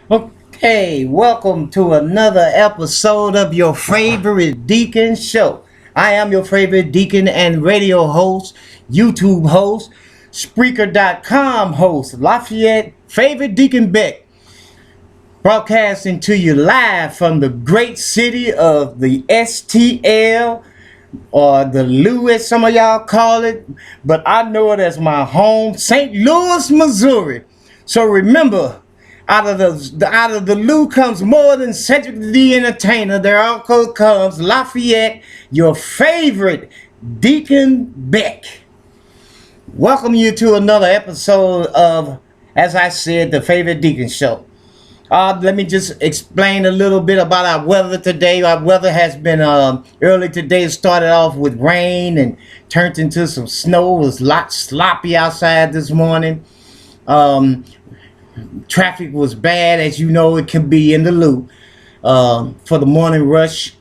Okay, welcome to another episode of your favorite Deacon Show. I am your favorite Deacon and radio host, YouTube host, Spreaker.com host, Lafayette, favorite Deacon Beck, broadcasting to you live from the great city of the STL or the Lewis, some of y'all call it, but I know it as my home, St. Louis, Missouri. So remember, out of the Lou comes more than Cedric the Entertainer. There also comes Lafayette, your favorite Deacon Beck. Welcome you to another episode of, as I said, the favorite Deacon Show. Let me just explain a little bit about our weather today. Our weather has been early today. It started off with rain and turned into some snow. It was a lot sloppy outside this morning. Um, Traffic was bad, as you know, it can be in the loop. For the morning rush,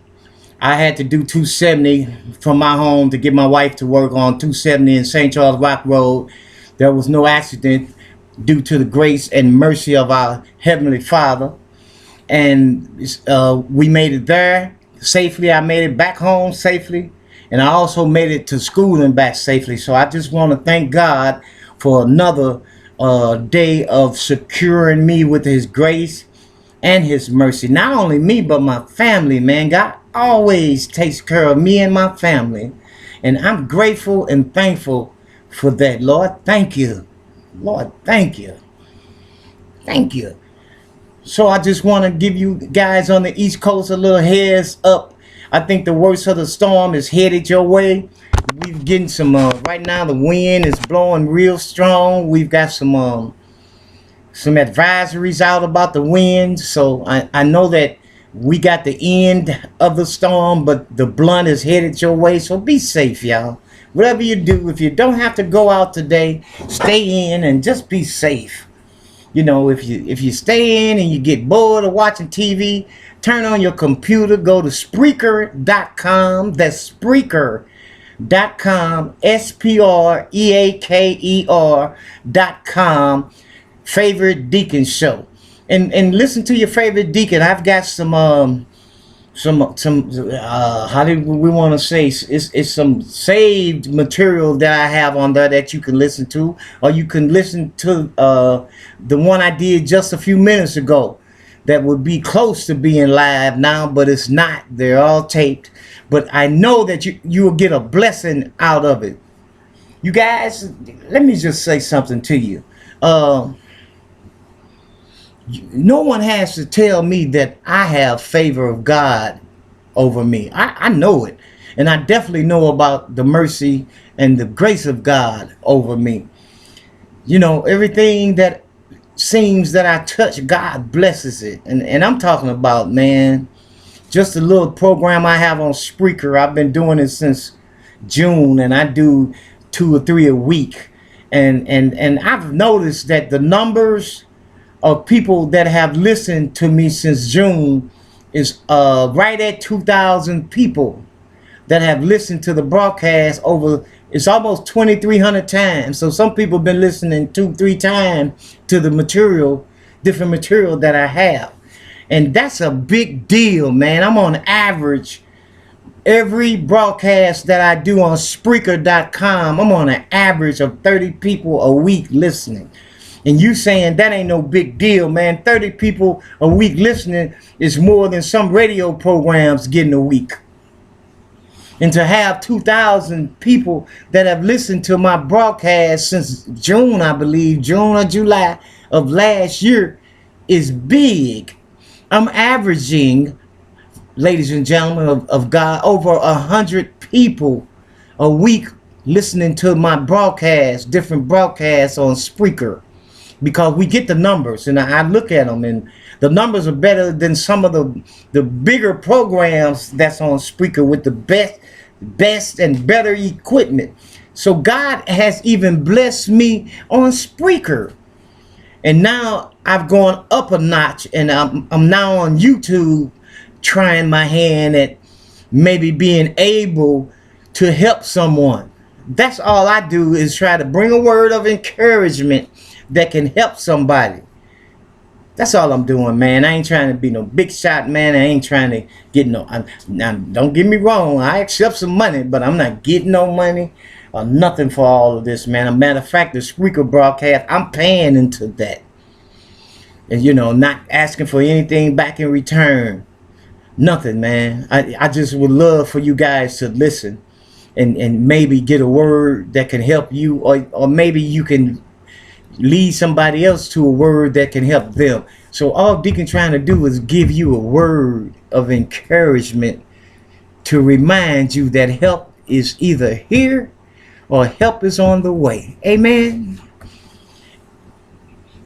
I had to do 270 from my home to get my wife to work on 270 in St. Charles Rock Road. There was no accident due to the grace and mercy of our Heavenly Father. And we made it there safely. I made it back home safely. And I also made it to school and back safely. So I just want to thank God for another day of securing me with His grace and His mercy. Not only me, but my family, man. God always takes care of me and my family. And I'm grateful and thankful for that. Lord, thank you. Lord, thank you. Thank you. So I just want to give you guys on the East Coast a little heads up. I think the worst of the storm is headed your way. We're getting some, right now the wind is blowing real strong. We've got some advisories out about the wind. So I know that we got the end of the storm, but the blunt is headed your way. So be safe, y'all. Whatever you do, if you don't have to go out today, stay in and just be safe. You know, if you stay in and you get bored of watching TV, turn on your computer, go to Spreaker.com. That's Spreaker.com, Spreaker.com. Favorite Deacon Show, and listen to your favorite deacon. I've got some how do we want to say, it's some saved material that I have on there that you can listen to, or you can listen to the one I did just a few minutes ago that would be close to being live now, but it's not. They're all taped, but I know that you will get a blessing out of it. You guys, let me just say something to you. No one has to tell me that I have favor of God over me. I know it. And I definitely know about the mercy and the grace of God over me. You know, everything that seems that I touch, God blesses it. And I'm talking about, man, just a little program I have on Spreaker. I've been doing it since June, and I do 2 or 3 a week. And I've noticed that the numbers of people that have listened to me since June is right at 2,000 people that have listened to the broadcast over. It's almost 2,300 times. So some people have been listening 2, 3 times to the material, different material that I have. And that's a big deal, man. I'm on average, every broadcast that I do on Spreaker.com, I'm on an average of 30 people a week listening. And you saying that ain't no big deal, man. 30 people a week listening is more than some radio programs getting a week. And to have 2,000 people that have listened to my broadcast since June, I believe, June or July of last year, is big. I'm averaging, ladies and gentlemen of God, over 100 people a week listening to my broadcast, different broadcasts on Spreaker. Because we get the numbers, and I look at them, and the numbers are better than some of the bigger programs that's on Spreaker with the best and better equipment. So God has even blessed me on Spreaker, and now I've gone up a notch, and I'm now on YouTube, trying my hand at maybe being able to help someone. That's all I do, is try to bring a word of encouragement that can help somebody. That's all I'm doing, man. I ain't trying to be no big shot, man. I ain't trying to get no. Now, don't get me wrong. I accept some money, but I'm not getting no money or nothing for all of this, man. As a matter of fact, the Spreaker broadcast, I'm paying into that, and not asking for anything back in return. Nothing, man. I just would love for you guys to listen and maybe get a word that can help you, or maybe you can lead somebody else to a word that can help them. So all Deacon trying to do is give you a word of encouragement to remind you that help is either here or help is on the way. Amen.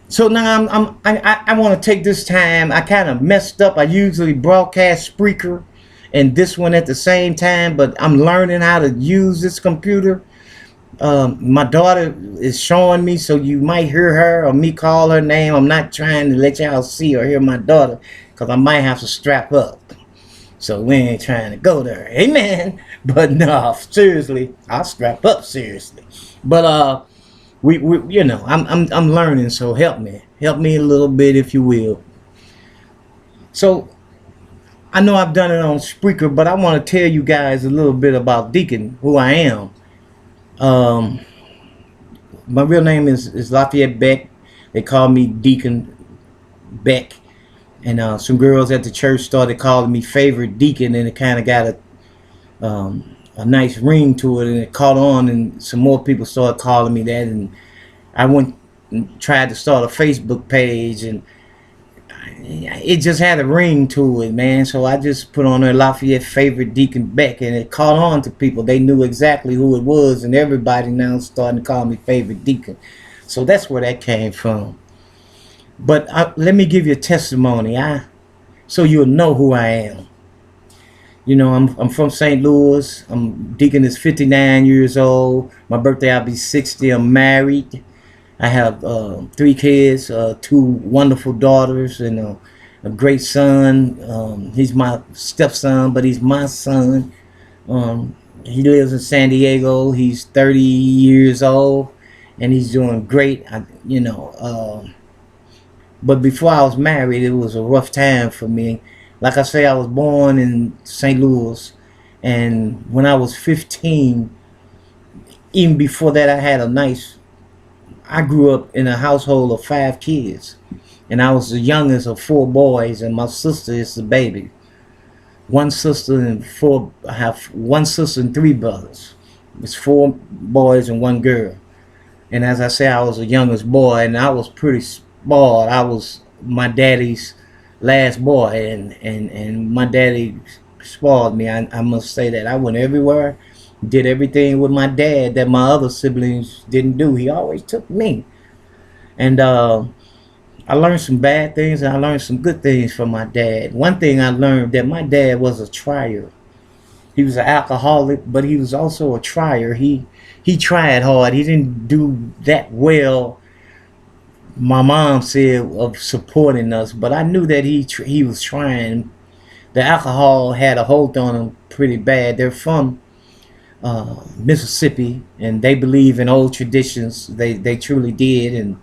So now I want to take this time. I kind of messed up. I usually broadcast Spreaker and this one at the same time, but I'm learning how to use this computer. My daughter is showing me, so you might hear her or me call her name. I'm not trying to let y'all see or hear my daughter, because I might have to strap up. So we ain't trying to go there. Amen. But no, seriously, I'll strap up seriously. But we I'm learning, so help me a little bit, if you will. So I know I've done it on Spreaker, but I want to tell you guys a little bit about Deacon, who I am. My real name is Lafayette Beck. They call me Deacon Beck, and some girls at the church started calling me Favorite Deacon, and it kind of got a nice ring to it, and it caught on, and some more people started calling me that, and I went and tried to start a Facebook page, and it just had a ring to it, man. So I just put on there Lafayette Favorite Deacon Beck, and it caught on to people. They knew exactly who it was, and everybody now starting to call me Favorite Deacon. So that's where that came from. But let me give you a testimony, so you'll know who I am. I'm from St. Louis. Deacon is 59 years old. My birthday, I'll be 60. I'm married. I have 3 kids, 2 wonderful daughters, and a great son. He's my stepson, but he's my son. He lives in San Diego. He's 30 years old, and he's doing great. But before I was married, it was a rough time for me. Like I say, I was born in St. Louis, and when I was 15, even before that, I grew up in a household of 5 kids, and I was the youngest of 4 boys, and my sister is the baby. I have one sister and 3 brothers. It's 4 boys and 1 girl. And as I say, I was the youngest boy, and I was pretty spoiled. I was my daddy's last boy, and my daddy spoiled me. I must say that. I went everywhere, did everything with my dad that my other siblings didn't do. He always took me. And I learned some bad things, and I learned some good things from my dad. One thing I learned, that my dad was a trier. He was an alcoholic, but he was also a trier. He tried hard. He didn't do that well, my mom said, of supporting us, but I knew that he was trying. The alcohol had a hold on him pretty bad. They're from Mississippi, and they believe in old traditions. They truly did. And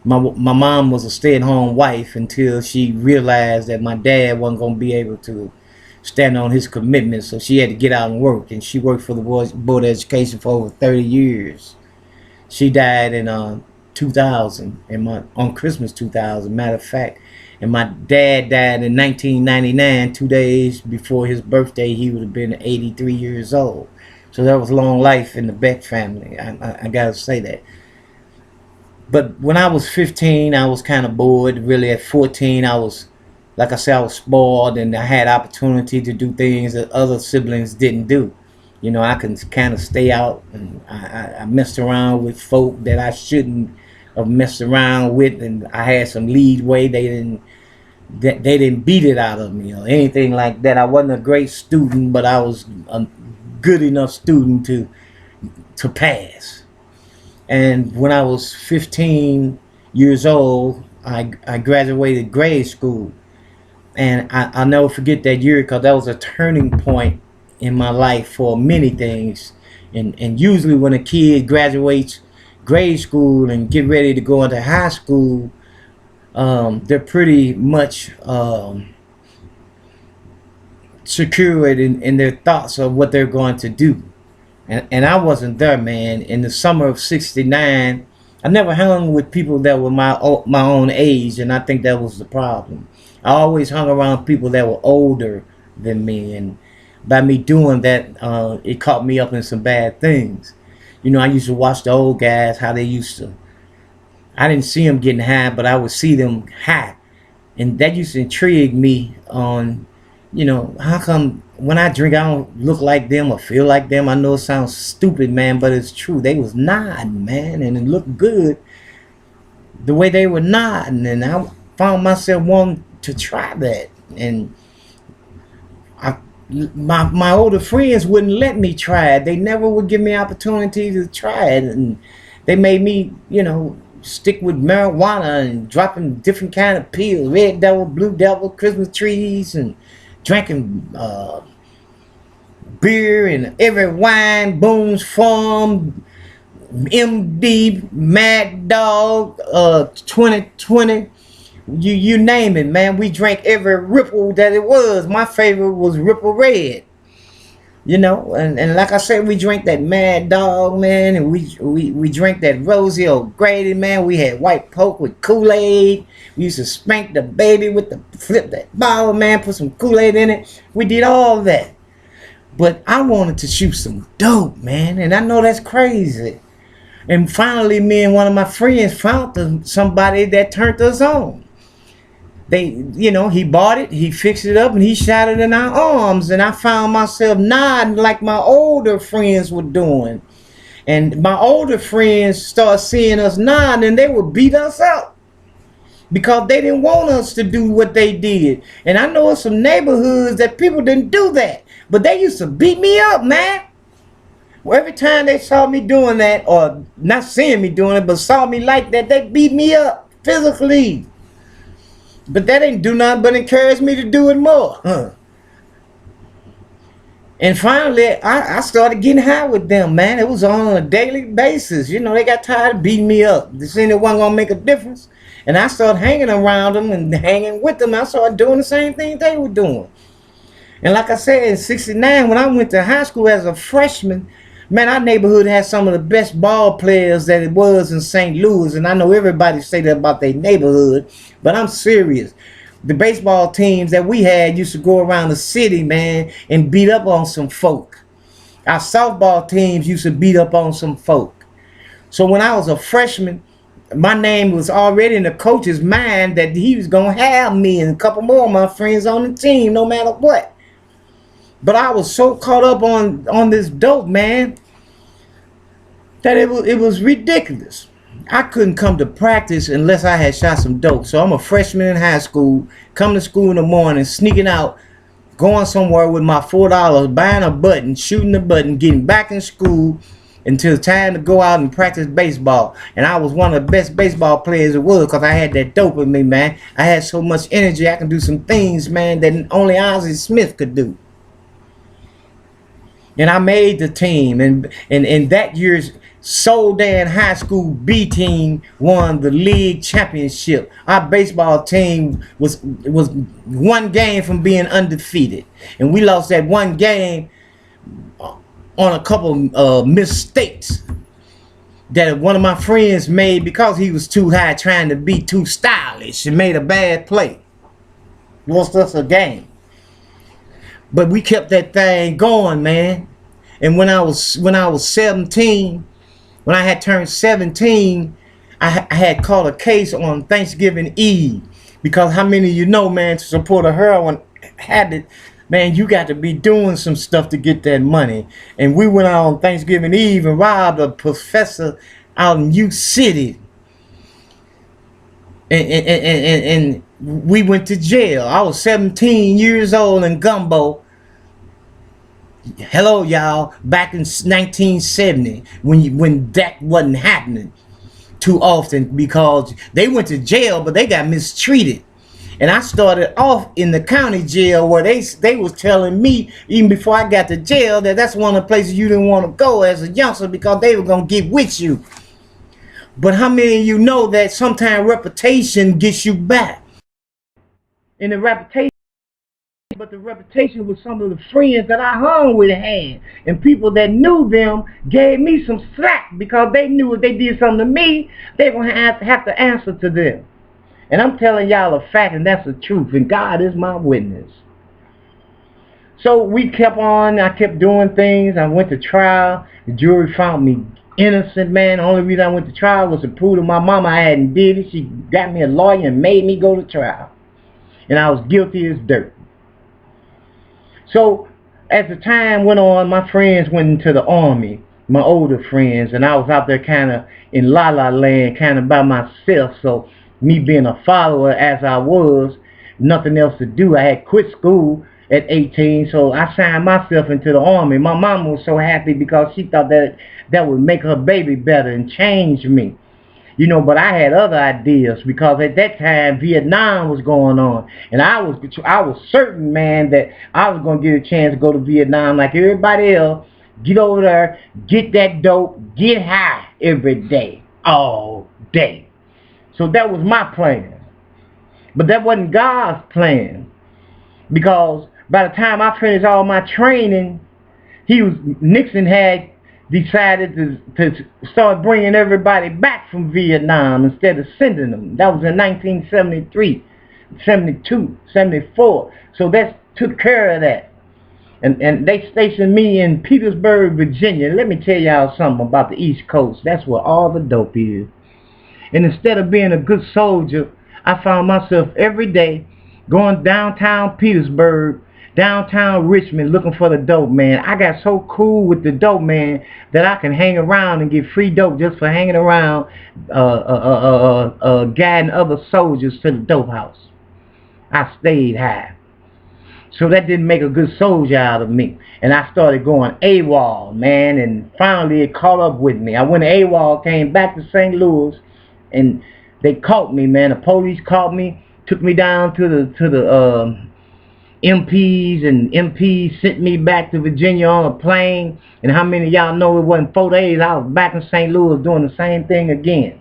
my mom was a stay-at-home wife until she realized that my dad wasn't going to be able to stand on his commitment, so she had to get out and work. And she worked for the Board of Education for over 30 years. She died in 2000, on Christmas 2000, matter of fact. And my dad died in 1999, 2 days before his birthday. He would have been 83 years old. So that was long life in the Beck family. I gotta say that. But when I was 15, I was kind of bored. Really, at 14, I was, like I said, I was spoiled, and I had opportunity to do things that other siblings didn't do. I can kind of stay out, and I messed around with folk that I shouldn't have messed around with, and I had some leadway. They didn't beat it out of me or anything like that. I wasn't a great student, but I was a good enough student to pass. And when I was 15 years old, I graduated grade school. And I'll never forget that year, because that was a turning point in my life for many things. And usually when a kid graduates grade school and get ready to go into high school, they're pretty much secure in their thoughts of what they're going to do. And I wasn't there, man. In the summer of '69, I never hung with people that were my own age, and I think that was the problem. I always hung around people that were older than me, and by me doing that, it caught me up in some bad things. You know, I used to watch the old guys how they used to. I didn't see them getting high, but I would see them high, and that used to intrigue me on, you know, how come when I drink I don't look like them or feel like them. I know it sounds stupid, man, but it's true. They was nodding, man, and it looked good the way they were nodding, and I found myself wanting to try that. And my older friends wouldn't let me try it. They never would give me opportunity to try it, and they made me, you know, stick with marijuana and dropping different kind of pills, red devil, blue devil, Christmas trees, and drinking beer and every wine, Boone's Farm, MD, Mad Dog, 2020, you name it, man. We drank every Ripple that it was. My favorite was Ripple Red. You know, and like I said, we drank that Mad Dog, man, and we drank that Rosie O'Grady, man. We had white Coke with Kool-Aid. We used to spank the baby with the flip that bottle, man, put some Kool-Aid in it. We did all that. But I wanted to shoot some dope, man, and I know that's crazy. And finally, me and one of my friends found somebody that turned us on. They, you know, he bought it, he fixed it up, and he shot it in our arms. And I found myself nodding like my older friends were doing. And my older friends started seeing us nodding, and they would beat us up because they didn't want us to do what they did. And I know some neighborhoods that people didn't do that, but they used to beat me up, man. Well, every time they saw me doing that, or not seeing me doing it, but saw me like that, they beat me up physically. But that ain't do nothing but encourage me to do it more. And finally, I started getting high with them, man. It was on a daily basis. You know, they got tired of beating me up. They seen it wasn't going to make a difference. And I started hanging around them and hanging with them. I started doing the same thing they were doing. And like I said, in '69, when I went to high school as a freshman, man, our neighborhood had some of the best ball players that it was in St. Louis. And I know everybody say that about their neighborhood, but I'm serious. The baseball teams that we had used to go around the city, man, and beat up on some folk. Our softball teams used to beat up on some folk. So when I was a freshman, my name was already in the coach's mind that he was going to have me and a couple more of my friends on the team no matter what. But I was so caught up on this dope, man, that it was ridiculous. I couldn't come to practice unless I had shot some dope. So I'm a freshman in high school, come to school in the morning, sneaking out, going somewhere with my $4, buying a button, shooting the button, getting back in school until time to go out and practice baseball. And I was one of the best baseball players it was because I had that dope in me, man. I had so much energy, I can do some things, man, that only Ozzie Smith could do. And I made the team, and that year's Soldan High School B team won the league championship. Our baseball team was one game from being undefeated, and we lost that one game on a couple mistakes that one of my friends made because he was too high, trying to be too stylish, and made a bad play. Lost us a game. But we kept that thing going, man. And when I was 17, when I had turned 17, I had caught a case on Thanksgiving Eve. Because how many of you know, man, to support a heroin habit, man, you got to be doing some stuff to get that money. And we went out on Thanksgiving Eve and robbed a professor out in U City. And we went to jail. I was 17 years old in Gumbo. Hello, y'all. Back in 1970, when that wasn't happening too often because they went to jail, but they got mistreated. And I started off in the county jail where they was telling me even before I got to jail that that's one of the places you didn't want to go as a youngster because they were gonna get with you. But how many of you know that sometimes reputation gets you back? And the reputation was some of the friends that I hung with had. And people that knew them gave me some slack because they knew if they did something to me, they were going to have to answer to them. And I'm telling y'all a fact, and that's the truth. And God is my witness. So we kept on. I kept doing things. I went to trial. The jury found me innocent, man. The only reason I went to trial was to prove to my mama I hadn't did it. She got me a lawyer and made me go to trial. And I was guilty as dirt. So as the time went on, my friends went into the army, my older friends, and I was out there kind of in la-la land, kind of by myself. So me being a follower as I was, nothing else to do. I had quit school at 18, so I signed myself into the army. My mama was so happy because she thought that would make her baby better and change me. You know, but I had other ideas because at that time Vietnam was going on, and I was certain, man, that I was gonna get a chance to go to Vietnam like everybody else. Get over there, get that dope, get high every day, all day. So that was my plan, but that wasn't God's plan, because by the time I finished all my training, Nixon had decided to start bringing everybody back from Vietnam instead of sending them. That was in 1973, 72, 74. So that took care of that. And they stationed me in Petersburg, Virginia. Let me tell y'all something about the East Coast. That's where all the dope is. And instead of being a good soldier, I found myself every day going downtown Petersburg, downtown Richmond, looking for the dope, man. I got so cool with the dope, man, that I can hang around and get free dope just for hanging around, guiding other soldiers to the dope house. I stayed high. So that didn't make a good soldier out of me. And I started going AWOL, man, and finally it caught up with me. I went AWOL, came back to St. Louis, and they caught me, man. The police caught me, took me down to the MPs, and MPs sent me back to Virginia on a plane. And how many of y'all know it wasn't 4 days, I was back in St. Louis doing the same thing again.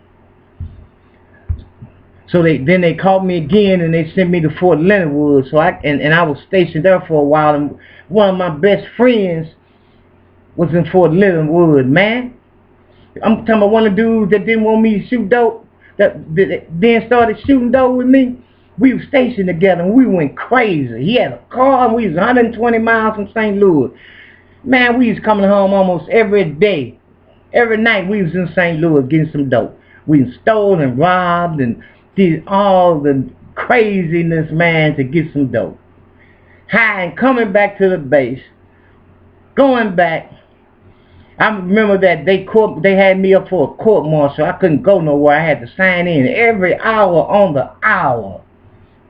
So they called me again, and they sent me to Fort Leonard Wood. So I was stationed there for a while, and one of my best friends was in Fort Leonard Wood, man. I'm talking about one of the dudes that didn't want me to shoot dope, that then started shooting dope with me. We were stationed together, and we went crazy. He had a car, and we was 120 miles from St. Louis. Man, we was coming home almost every day. Every night we was in St. Louis getting some dope. We stole and robbed and did all the craziness, man, to get some dope. High and coming back to the base. Going back, I remember that they had me up for a court martial. I couldn't go nowhere. I had to sign in every hour on the hour.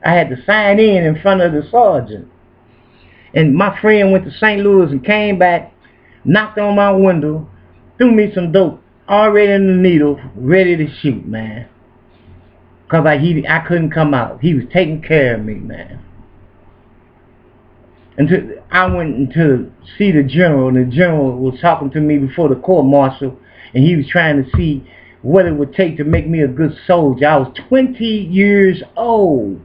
I had to sign in front of the sergeant. And my friend went to St. Louis and came back, knocked on my window, threw me some dope, already in the needle, ready to shoot, man. Because I couldn't come out. He was taking care of me, man. I went to see the general, and the general was talking to me before the court martial, and he was trying to see what it would take to make me a good soldier. I was 20 years old.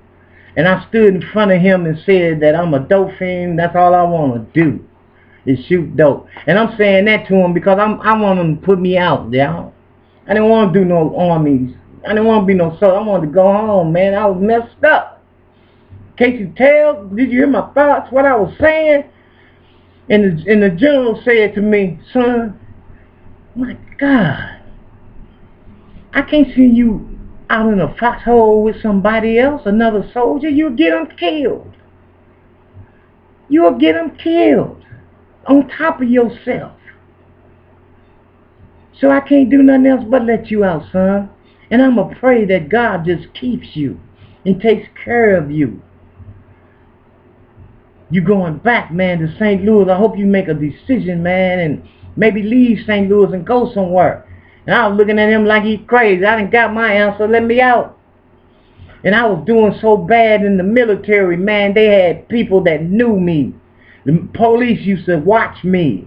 And I stood in front of him and said that I'm a dope fiend. That's all I want to do is shoot dope. And I'm saying that to him because I want him to put me out, y'all. I didn't want to do no armies. I didn't want to be no soldier. I wanted to go home, man. I was messed up. Can't you tell? Did you hear my thoughts, what I was saying? And the general said to me, son, my God, I can't see you out in a foxhole with somebody else, another soldier. You'll get them killed. You'll get them killed on top of yourself. So I can't do nothing else but let you out, son. And I'm going to pray that God just keeps you and takes care of you. You going back, man, to St. Louis. I hope you make a decision, man, and maybe leave St. Louis and go somewhere. And I was looking at him like he's crazy. I done got my answer. Let me out. And I was doing so bad in the military, man. They had people that knew me. The police used to watch me.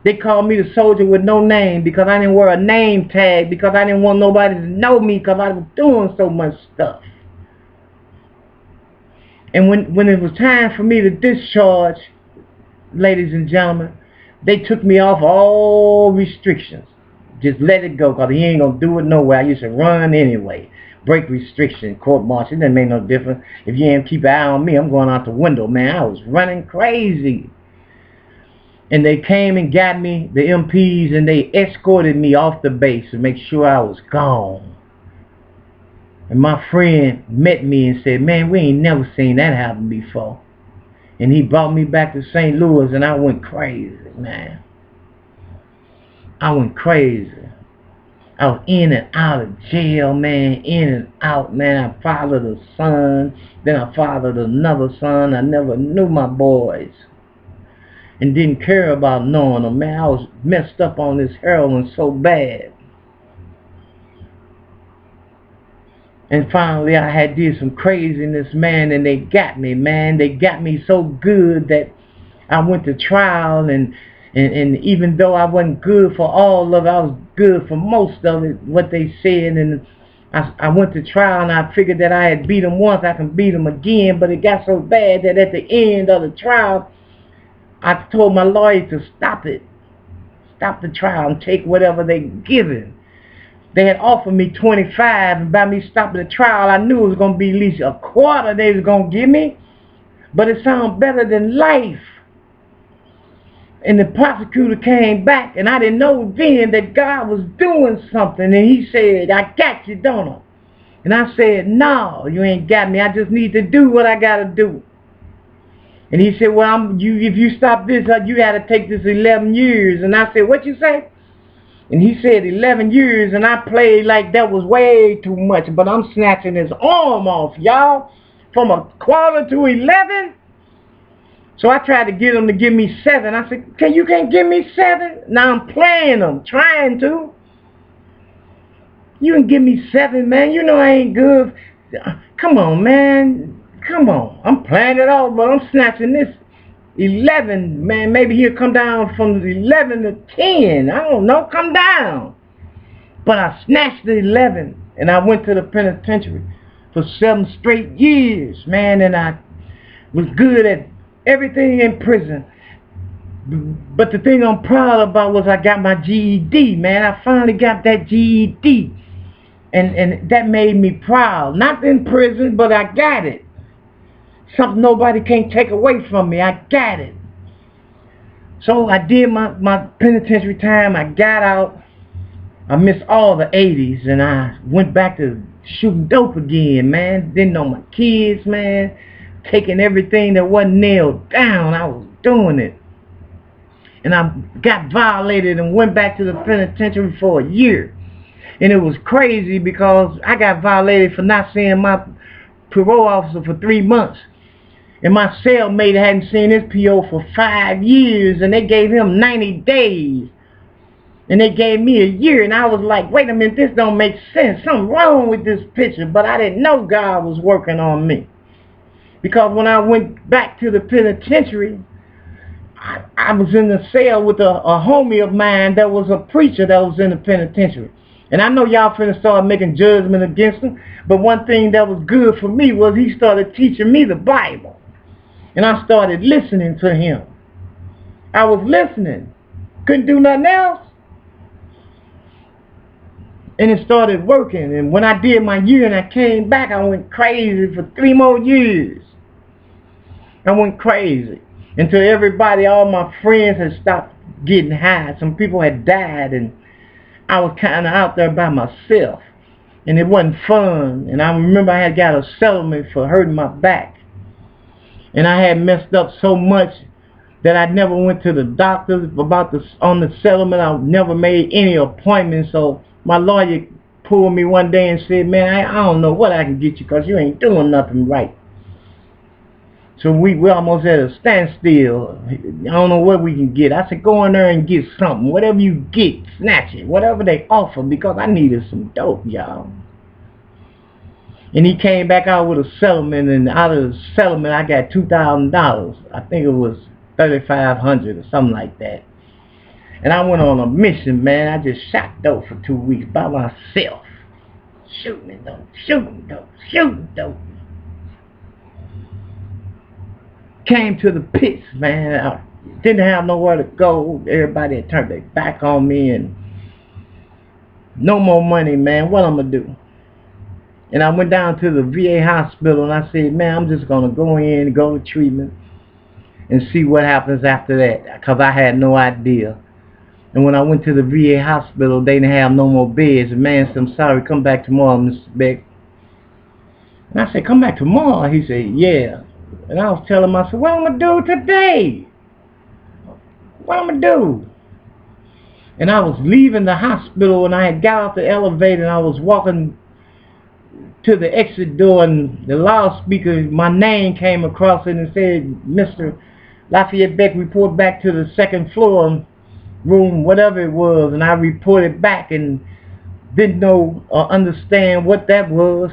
They called me the soldier with no name because I didn't wear a name tag, because I didn't want nobody to know me because I was doing so much stuff. And when it was time for me to discharge, ladies and gentlemen, they took me off all restrictions. Just let it go, because he ain't going to do it nowhere. I used to run anyway. Break restriction, court-martial, it didn't make no difference. If you ain't keep an eye on me, I'm going out the window, man. I was running crazy. And they came and got me, the MPs, and they escorted me off the base to make sure I was gone. And my friend met me and said, man, we ain't never seen that happen before. And he brought me back to St. Louis, and I went crazy, man. I went crazy. I was in and out of jail, man, in and out, man. I fathered a son, then I fathered another son. I never knew my boys and didn't care about knowing them, man. I was messed up on this heroin so bad. And finally I had did some craziness, man, and they got me, man. They got me so good that I went to trial, and even though I wasn't good for all of it, I was good for most of it, what they said. And I went to trial, and I figured that I had beat them once, I can beat them again. But it got so bad that at the end of the trial, I told my lawyer to stop it. Stop the trial and take whatever they given. They had offered me 25, and by me stopping the trial, I knew it was going to be at least a quarter they was going to give me. But it sounded better than life. And the prosecutor came back, and I didn't know then that God was doing something. And he said, I got you, don't I? And I said, no, you ain't got me. I just need to do what I got to do. And he said, well, if you stop this, you got to take this 11 years. And I said, what you say? And he said 11 years, and I played like that was way too much. But I'm snatching his arm off, y'all, from a quarter to 11. So I tried to get him to give me 7. I said, you can't give me 7? Now I'm playing them, trying to. You can give me 7, man. You know I ain't good. Come on, man. Come on. I'm playing it all, but I'm snatching this 11, man. Maybe he'll come down from 11 to 10. I don't know. Come down. But I snatched the 11, and I went to the penitentiary for 7 straight years, man. And I was good at everything in prison. But the thing I'm proud about was I got my GED, man. I finally got that GED. And that made me proud. Not in prison, but I got it. Something nobody can't take away from me. I got it. So I did my penitentiary time. I got out. I missed all the 80s, and I went back to shooting dope again, man. Didn't know my kids, man. Taking everything that wasn't nailed down. I was doing it. And I got violated and went back to the penitentiary for a year. And it was crazy because I got violated for not seeing my parole officer for 3 months. And my cellmate hadn't seen his PO for 5 years, and they gave him 90 days. And they gave me a year, and I was like, wait a minute, this don't make sense. Something wrong with this picture. But I didn't know God was working on me. Because when I went back to the penitentiary, I was in the cell with a homie of mine that was a preacher that was in the penitentiary. And I know y'all finna start making judgment against him, but one thing that was good for me was he started teaching me the Bible. And I started listening to him. I was listening. Couldn't do nothing else. And it started working. And when I did my year and I came back, I went crazy for 3 more years. I went crazy. Until everybody, all my friends had stopped getting high. Some people had died, and I was kind of out there by myself. And it wasn't fun. And I remember I had got a settlement for hurting my back. And I had messed up so much that I never went to the doctor on the settlement. I never made any appointments. So my lawyer pulled me one day and said, man, I don't know what I can get you because you ain't doing nothing right. So we almost at a standstill. I don't know what we can get. I said, go in there and get something. Whatever you get, snatch it. Whatever they offer, because I needed some dope, y'all. And he came back out with a settlement, and out of the settlement, I got $2,000. I think it was $3,500 or something like that. And I went on a mission, man. I just shot dope for 2 weeks by myself. Shooting dope, shooting dope, shooting dope. Came to the pits, man. I didn't have nowhere to go. Everybody had turned their back on me and no more money, man. What I'm going to do? And I went down to the VA hospital and I said, man, I'm just going to go in, go to treatment and see what happens after that, because I had no idea. And when I went to the VA hospital, they didn't have no more beds. The man said, I'm sorry, come back tomorrow, Mr. Beck. And I said, come back tomorrow? He said, yeah. And I was telling him, I said, what am I going to do today? What am I going to do? And I was leaving the hospital and I had got off the elevator and I was walking to the exit door and the loudspeaker, my name came across it and said, Mr. Lafayette Beck, report back to the second floor room, whatever it was. And I reported back and didn't know or understand what that was.